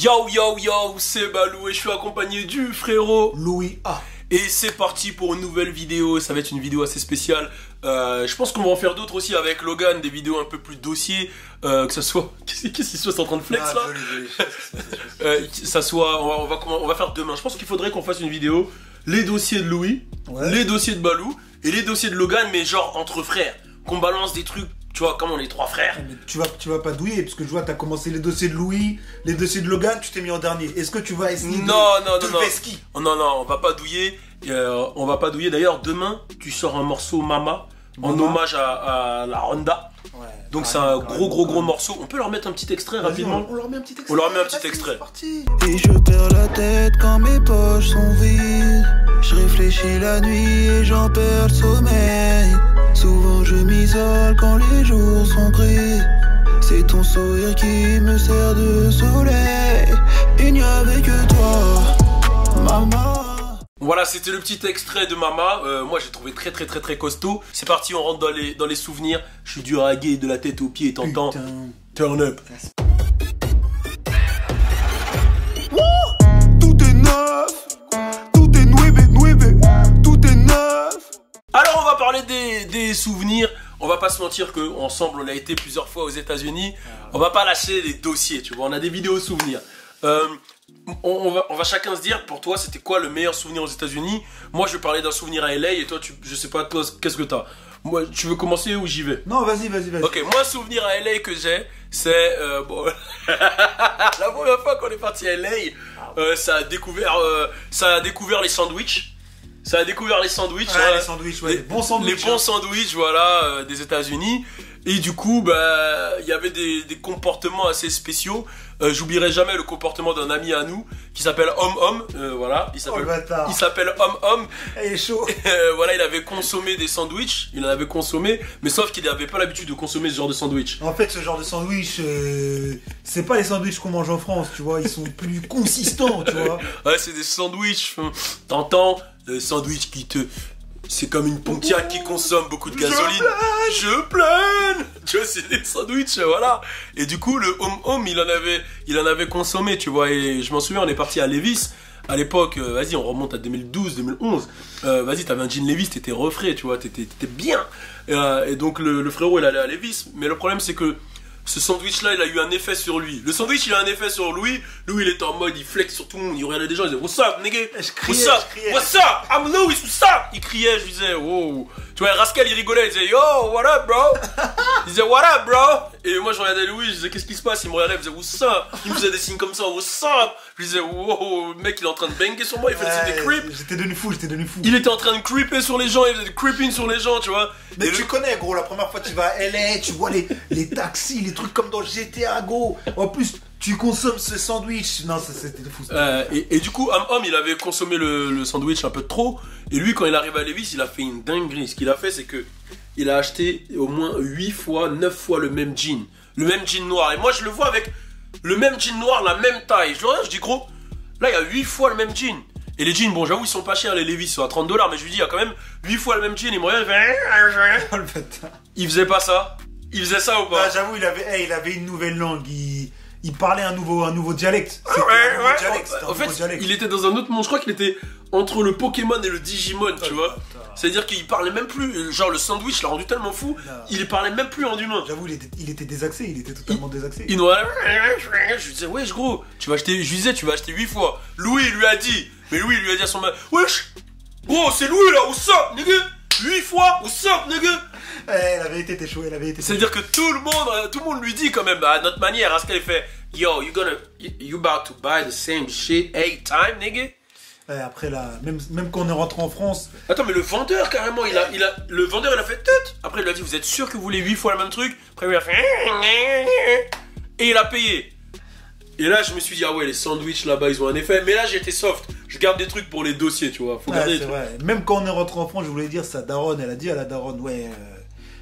Yo yo yo, c'est Balou et je suis accompagné du frérot Louis A. Et c'est parti pour une nouvelle vidéo, ça va être une vidéo assez spéciale. Je pense qu'on va en faire d'autres aussi avec Logan, des vidéos un peu plus dossiers, que ça soit... Qu'est-ce qu'il soit, c'est en train de flex là ça soit, on va faire demain. Je pense qu'il faudrait qu'on fasse une vidéo, les dossiers de Louis, les dossiers de Balou et les dossiers de Logan, mais genre entre frères. Qu'on balance des trucs, tu vois, comme on est trois frères. Mais tu vas pas douiller, parce que je vois, t'as commencé les dossiers de Louis, les dossiers de Logan, tu t'es mis en dernier. Est-ce que tu vas essayer non, on va pas douiller. On va pas douiller. D'ailleurs, demain, tu sors un morceau Mama en hommage à la Honda. Ouais. Donc c'est un gros morceau. On peut leur mettre un petit extrait rapidement. On leur met un petit extrait. On leur met un petit extrait. C'est parti. Et je perds la tête quand mes poches sont vides. Je réfléchis la nuit et j'en perds le sommeil. Souvent je m'isole quand les jours sont gris. C'est ton sourire qui me sert de soleil. Il n'y avait que toi, maman. Voilà, c'était le petit extrait de Mama. Moi, j'ai trouvé très costaud. C'est parti, on rentre dans les souvenirs. Je suis dur à gay de la tête aux pieds. T'entends? Turn up. Tout est neuf, tout est nueve, tout est neuf. Alors, on va parler des souvenirs. On va pas se mentir que ensemble, on a été plusieurs fois aux États-Unis. On va pas lâcher les dossiers, tu vois. On a des vidéos souvenirs. On va chacun se dire, pour toi, c'était quoi le meilleur souvenir aux États-Unis? Moi, je vais parler d'un souvenir à LA et toi, je sais pas, toi, qu'est-ce que t'as? Moi, tu veux commencer ou j'y vais? Non, vas-y. Ok, moi, un souvenir à LA que j'ai, c'est bon, la première fois qu'on est parti à LA, ça a découvert les sandwichs. Ça a découvert les sandwichs. Ouais, les sandwichs, ouais. Les bons sandwichs, voilà, des États-Unis. Et du coup, bah, il y avait des comportements assez spéciaux. J'oublierai jamais le comportement d'un ami à nous qui s'appelle Hom. Voilà, il s'appelle Hom. Il est chaud. Voilà, il avait consommé des sandwichs. Il en avait consommé, mais sauf qu'il n'avait pas l'habitude de consommer ce genre de sandwich. En fait, ce genre de sandwich, c'est pas les sandwichs qu'on mange en France, tu vois. Ils sont plus consistants, tu vois. Ouais, c'est des sandwichs. T'entends? Le sandwich qui te... C'est comme une Pontiac qui consomme beaucoup de gasoline. Je plains. Tu vois, c'est des sandwichs, voilà. Et du coup, le Hom, il en avait consommé, tu vois. Et je m'en souviens, on est parti à Levi's. À l'époque, vas-y, on remonte à 2012, 2011. Vas-y, t'avais un jean Levi's, t'étais refrais, tu vois, t'étais bien. Et donc, le frérot, il allait à Levi's. Mais le problème, c'est que ce sandwich-là, il a eu un effet sur lui. Le sandwich, il a un effet sur lui. Lui, il était en mode, il flex sur tout le monde. Il regardait des gens, il disait, what's up, nigga? What's up? I'm Louis, what's up? Il criait, je lui disais, wow. Tu vois, Rascal, il rigolait, il disait, yo, what up, bro? Il disait, what up, bro? Et moi, je regardais Louis, je disais, qu'est-ce qui se passe? Il me regardait, il me disait, what's up? Il me faisait des signes comme ça, what's up? Je lui disais, wow, le mec, il est en train de banger sur moi, il faisait des creeps. J'étais devenu fou. Il était en train de creeper sur les gens, il faisait des creeping sur les gens, tu vois. Mais tu connais, gros, la première fois que tu vas à LA, tu vois les taxis, les trucs comme dans GTA, gros. En plus, tu consommes ce sandwich. Non, c'était fou. Et du coup, Hom, il avait consommé le sandwich un peu trop. Et lui, quand il arrive à Levi's, il a fait une dinguerie. Ce qu'il a fait, c'est que il a acheté au moins 8 fois, 9 fois le même jean. Le même jean noir. Et moi, je le vois avec le même jean noir, la même taille. Je le regarde, je dis, gros, là, il y a 8 fois le même jean. Et les jeans, bon, j'avoue, ils sont pas chers, les Levi's, ils sont à $30. Mais je lui dis, il y a quand même 8 fois le même jean. Il me regarde, il fait... Il faisait pas ça. Il faisait ça ou pas? Ah, j'avoue, il avait une nouvelle langue. Il parlait un nouveau dialecte. En fait, il était dans un autre monde. Je crois qu'il était entre le Pokémon et le Digimon, tu vois. C'est-à-dire qu'il parlait même plus. Genre, le sandwich l'a rendu tellement fou, il parlait même plus en humain. J'avoue, il était désaxé, il était totalement désaxé. Je lui disais, wesh, gros, tu vas acheter 8 fois. Louis, il lui a dit à son mec, wesh, gros, c'est Louis là, what's up, nigga? 8 fois, what's up, nigga? La vérité était chaud, C'est-à-dire que tout le monde lui dit quand même, à notre manière, à ce qu'elle fait, yo, you about to buy the same shit 8 times, nigga? Après là, même quand on est rentré en France. Attends, mais le vendeur carrément, le vendeur il a fait tête. Après il lui a dit, vous êtes sûr que vous voulez 8 fois le même truc? Après il a fait et il a payé. Et là je me suis dit, ah ouais, les sandwichs là-bas ils ont un effet. Mais là j'étais soft, je garde des trucs pour les dossiers, tu vois. Faut garder des trucs. Vrai. Même quand on est rentré en France, je voulais dire, sa daronne, elle a dit à la daronne, ouais,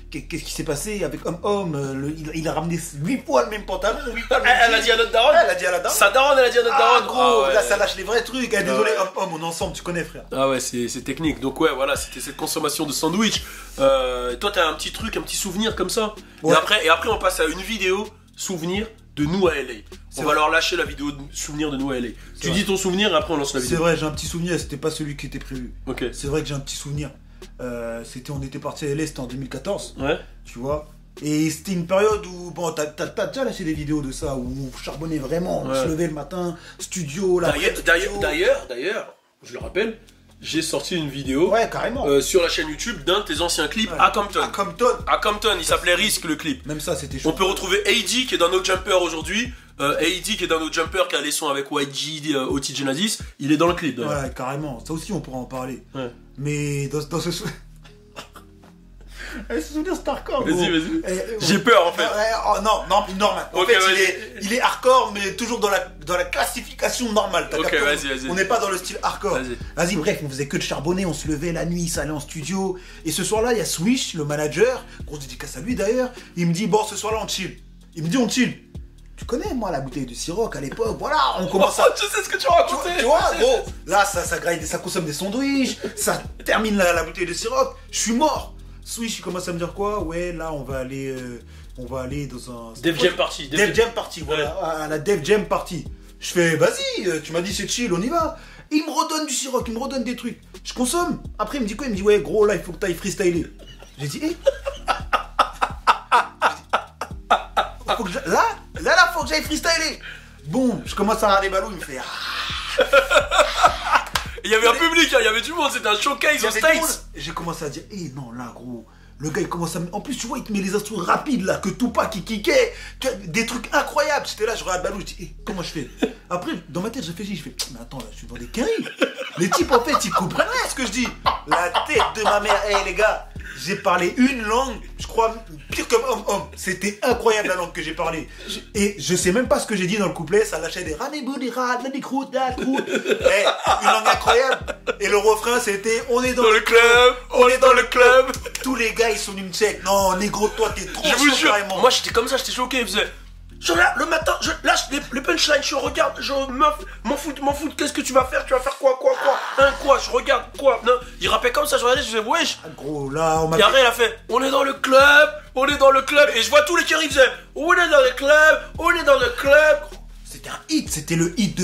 qu'est-ce qui s'est passé avec Hom? Il a ramené 8 fois le même pantalon. Elle a dit à notre daronne? Elle a dit à la daronne. Sa daronne, elle a dit à notre daronne. Gros, là ça lâche les vrais trucs. Désolé, Hom, on est ensemble, tu connais, frère. Ah ouais, c'est technique. Donc ouais, voilà, c'était cette consommation de sandwich. Toi, t'as un petit truc, un petit souvenir comme ça. Ouais. Et après, on passe à une vidéo souvenir de nous à LA. On va leur lâcher la vidéo de souvenir de nous à LA. Tu dis ton souvenir et après on lance la vidéo. C'est vrai, j'ai un petit souvenir, c'était pas celui qui était prévu. Ok. C'est vrai que j'ai un petit souvenir. On était parti à LA, c'était en 2014. Ouais. Tu vois. Et c'était une période où, bon, t'as déjà lâché des vidéos de ça, où on charbonnait vraiment, on se levait le matin, studio, là. D'ailleurs, je le rappelle, j'ai sorti une vidéo sur la chaîne YouTube d'un de tes anciens clips à Compton. À Compton, il s'appelait Risk le clip. Même ça, c'était chaud. On peut retrouver AD qui est dans No Jumper aujourd'hui. AD qui est dans No Jumper, qui a les sons avec YG, OT Genesis, il est dans le clip. Ouais, carrément. Ça aussi, on pourra en parler. Ouais. Mais dans ce souvenir. Ce souvenir, c'est hardcore. Vas-y. J'ai peur en fait. Non, normal. En fait, il est hardcore, mais toujours dans la classification normale. Vas-y. On n'est pas dans le style hardcore. Vas-y, bref, on faisait que de charbonner, on se levait la nuit, ça allait en studio. Et ce soir-là, il y a Swish, le manager, grosse dédicace à lui d'ailleurs. Il me dit, bon, ce soir-là, on chill. Il me dit, on chill. Tu connais, moi, la bouteille de Ciroc à l'époque, voilà, on commence à... Je sais ce que tu racontais. Tu vois, gros, là, ça consomme des sandwichs, ça termine la bouteille de Ciroc, je suis mort. Swish, il commence à me dire quoi? Ouais, là, on va aller dans un... Def Jam Party. Def Jam Party, voilà, à la Def Jam Party. Je fais, vas-y, tu m'as dit c'est chill, on y va. Et il me redonne du Ciroc, il me redonne des trucs. Je consomme. Après, il me dit quoi? Il me dit, ouais, gros, là, il faut que t'ailles freestyler. J'ai dit, Là, faut que j'aille freestyler. Bon, je commence à regarder Balou, il me fait... Il y avait un public, il y avait du monde, c'était un showcase aux States. J'ai commencé à dire, non, là, gros, le gars, il commence à... En plus, tu vois, il te met les instruments rapides, là, que Tupac, qui kickait, des trucs incroyables. J'étais là, je regarde Balou, je dis, comment je fais? Après, dans ma tête, je réfléchis, je fais, mais attends, là, je suis dans des quinries. Les types, en fait, ils comprennent rien ce que je dis. La tête de ma mère, les gars, j'ai parlé une langue, je crois, pire comme homme. C'était incroyable la langue que j'ai parlé. Et je sais même pas ce que j'ai dit dans le couplet, ça lâchait des ranébou, des rats, des croûtes, des croûtes. Une langue incroyable. Et le refrain, c'était on est dans le club, on est dans le club. Tous les gars, ils sont venus me check. Non, négro, toi, t'es trop chaud carrément. Moi, j'étais comme ça, j'étais choqué. Il faisait. Je regarde le matin, je lâche les punchlines, je regarde, je m'en fous, qu'est-ce que tu vas faire quoi, je regarde, quoi, non, il rappait comme ça, je regardais, je disais, wesh, gros, là, on m'a et après, il a fait, on est dans le club, et je vois tous les qui ils faisaient, on est dans le club, C'était un hit, c'était le hit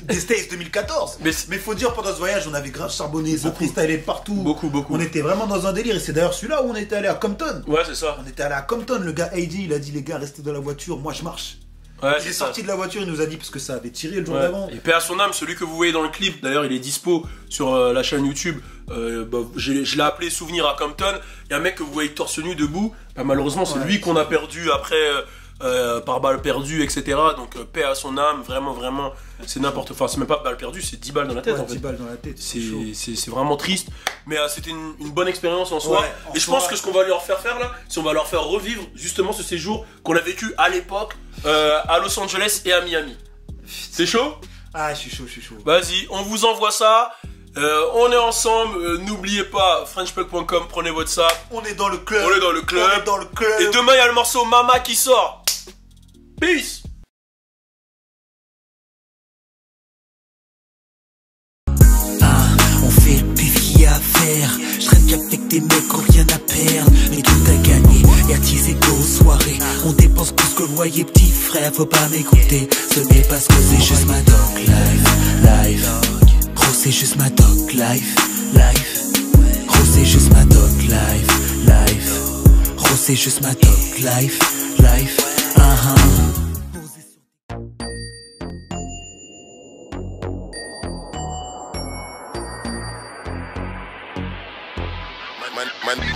des States 2014. Mais faut dire, pendant ce voyage, on avait grave charbonné, ça freestylait partout. Beaucoup. On était vraiment dans un délire, et c'est d'ailleurs celui-là où on était allé à Compton. Ouais, c'est ça. On était allé à Compton, le gars AD, il a dit, les gars, restez dans la voiture, moi je marche. Ouais, il est sorti de la voiture, il nous a dit, parce que ça avait tiré le jour d'avant. Et paix à son âme, celui que vous voyez dans le clip, d'ailleurs il est dispo sur la chaîne YouTube. Je l'ai appelé Souvenir à Compton. Il y a un mec que vous voyez torse nu debout. Malheureusement, c'est lui qu'on a perdu après par balle perdue, etc. Donc paix à son âme, vraiment, c'est n'importe quoi. Enfin, c'est même pas balle perdue, c'est 10 balles dans la tête en fait. 10 balles dans la tête. C'est vraiment triste. Mais c'était une bonne expérience en soi. Et je pense que ce qu'on va leur faire là, c'est on va leur faire revivre justement ce séjour qu'on a vécu à l'époque à Los Angeles et à Miami. C'est chaud? Ah, je suis chaud. Vas-y, on vous envoie ça. On est ensemble, n'oubliez pas frenchplug.com, prenez votre sac. On est dans le club. Et demain il y a le morceau Mama qui sort. Peace. On fait le pif qu'il y a à faire. Je traîne qu'avec des mecs qui ont rien à perdre, mais tout à gagner. Y'a teasé qu'aux soirées on dépense plus que le loyer, petit frère, faut pas m'écouter. Ce n'est pas ce que c'est juste ma dog life. Gros c'est juste ma dog life. Gros c'est juste ma dog life. Gros c'est juste ma dog life.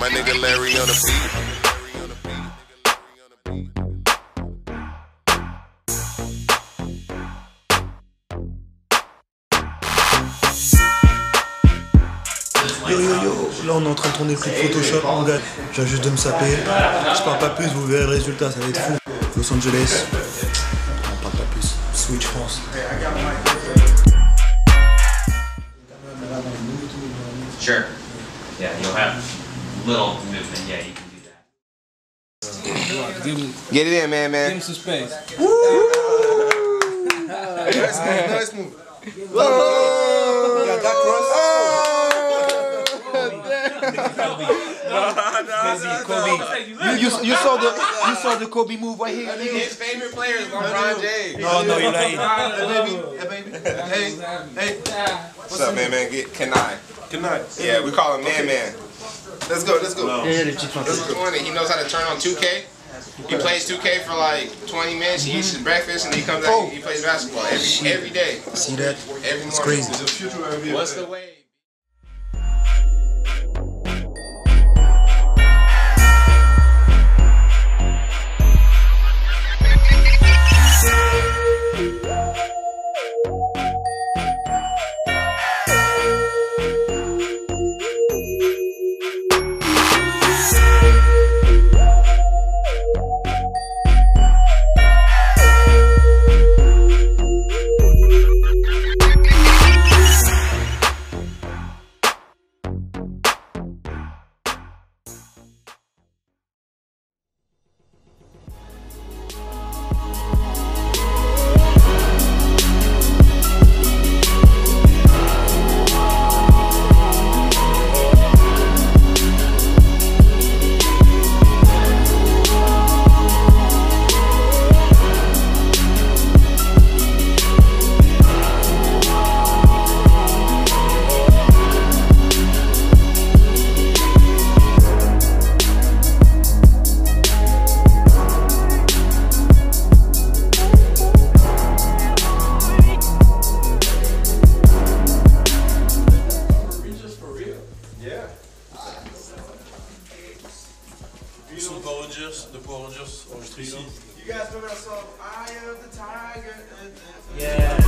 My nigga Larry on the beat. Yo, là on est en train de tourner le clip Photoshop, mon gars. Je viens juste de me saper. Je parle pas plus, vous verrez le résultat, ça va être fou. Los Angeles, on parle pas plus. Switch France. Sure. Yeah, you'll have little movement. Yeah, you can do that. Get it in, man. Give him some space. Nice move. Whoa! Got that cross. Kobe. You saw the Kobe move right here. His favorite player is LeBron James. No, you're lying. Hey. What's up, man? Can I? Yeah, we call him Man. Let's go. This is 20. He knows how to turn on 2K. He plays 2K for like 20 minutes. He eats his breakfast and he comes out. He plays basketball every day. See that? Every morning. It's crazy. What's the wave? Son de Power Rangers enregistré ici. You guys remember that song, Eye of the Tiger? Yeah.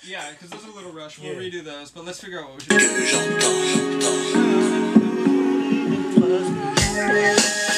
Yeah, because there's a little rush. We'll redo those, but let's figure out what we should do.